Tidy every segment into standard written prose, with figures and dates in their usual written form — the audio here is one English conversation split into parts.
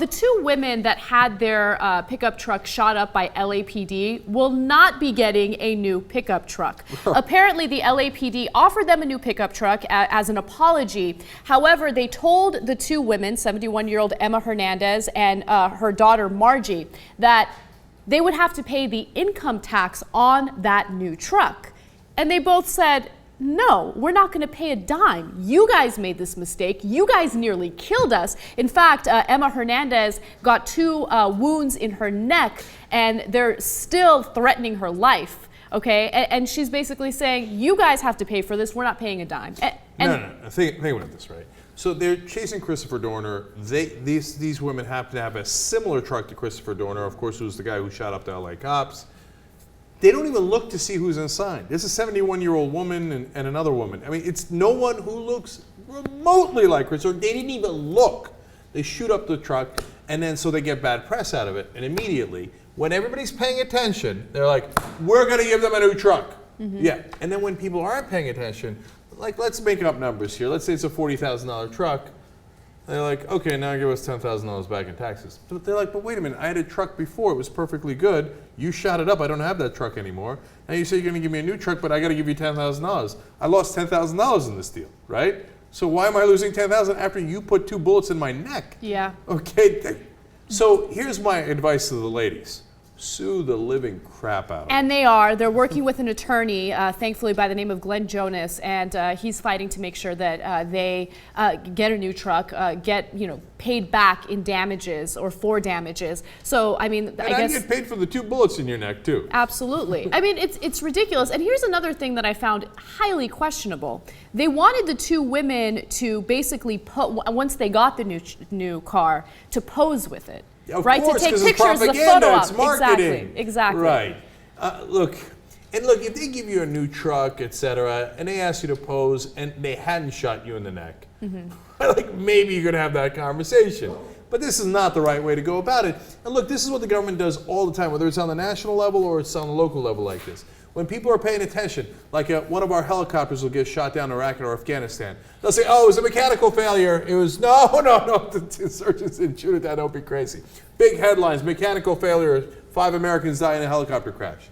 the two women that had their pickup truck shot up by LAPD will not be getting a new pickup truck. Apparently, the LAPD offered them a new pickup truck as an apology. However, they told the two women, 71-year-old Emma Hernandez and her daughter Margie, that they would have to pay the income tax on that new truck. And they both said, no, we're not going to pay a dime. You guys made this mistake. You guys nearly killed us. In fact, Emma Hernandez got 2 wounds in her neck, and they're still threatening her life. Okay, and she's basically saying, you guys have to pay for this. We're not paying a dime. No. Think about this, right? So they're chasing Christopher Dorner. These women happen to have a similar truck to Christopher Dorner, of course, who's the guy who shot up the LA cops. They don't even look to see who's inside. There's a 71-year-old woman and another woman. I mean, it's no one who looks remotely like Christopher. They didn't even look. They shoot up the truck, and then so they get bad press out of it. And immediately, when everybody's paying attention, they're like, we're going to give them a new truck. Yeah. And then when people aren't paying attention, like, let's make up numbers here. Let's say it's a $40,000 truck. They're like, okay, now give us $10,000 back in taxes. But they're like, but wait a minute, I had a truck before, it was perfectly good. You shot it up, I don't have that truck anymore. Now you say you're gonna give me a new truck, but I gotta give you $10,000. I lost $10,000 in this deal, right? So why am I losing $10,000 after you put 2 bullets in my neck? Yeah. Okay, so here's my advice to the ladies. Sue the living crap out of them. And they are. They're working with an attorney, thankfully by the name of Glen Jonas, and he's fighting to make sure that they get a new truck, get paid back in damages or for damages. So I mean, I guess get paid for the 2 bullets in your neck too. Absolutely. I mean, it's ridiculous. And here's another thing that I found highly questionable. They wanted the 2 women to basically once they got the new car, to pose with it. Of right, course, to take it's pictures of the propaganda, photo it's op. marketing. Exactly. Right. Look, if they give you a new truck, etc., and they ask you to pose, and they hadn't shot you in the neck, like maybe you're gonna have that conversation. But this is not the right way to go about it. And look, this is what the government does all the time, whether it's on the national level or it's on the local level like this. When people are paying attention, like one of our helicopters will get shot down in Iraq or Afghanistan, they'll say, oh, it was a mechanical failure. It was, no, the insurgents didn't shoot at that, don't be crazy. Big headlines, mechanical failure, 5 Americans die in a helicopter crash.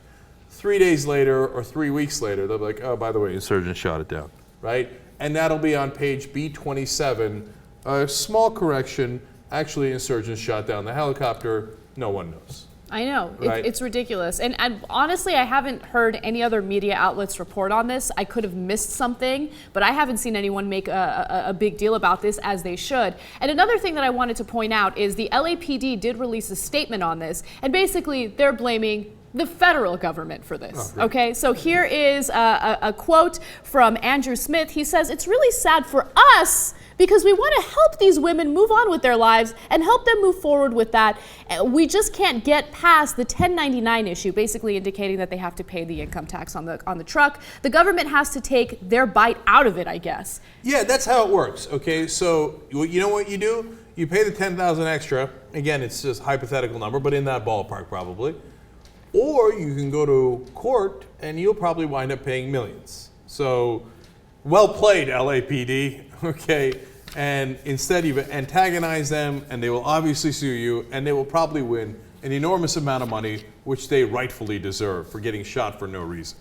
3 days later or 3 weeks later, they'll be like, oh, by the way, insurgents shot it down, right? And that'll be on page B27, a small correction, actually insurgents shot down the helicopter, no one knows. I know, right? It's ridiculous. And honestly, I haven't heard any other media outlets report on this. I could have missed something, but I haven't seen anyone make a big deal about this, as they should. And another thing that I wanted to point out is the LAPD did release a statement on this, and basically they're blaming the federal government for this. Oh, okay, so here is a quote from Andrew Smith. He says, "It's really sad for us because we want to help these women move on with their lives and help them move forward with that. We just can't get past the 1099 issue," basically indicating that they have to pay the income tax on the truck. The government has to take their bite out of it, I guess. Yeah, that's how it works. Okay, so you know what you do? You pay the $10,000 extra. Again, it's just a hypothetical number, but in that ballpark probably. Or you can go to court and you'll probably wind up paying millions. So, well played, LAPD, okay? And instead you've antagonized them and they will obviously sue you and they will probably win an enormous amount of money, which they rightfully deserve for getting shot for no reason.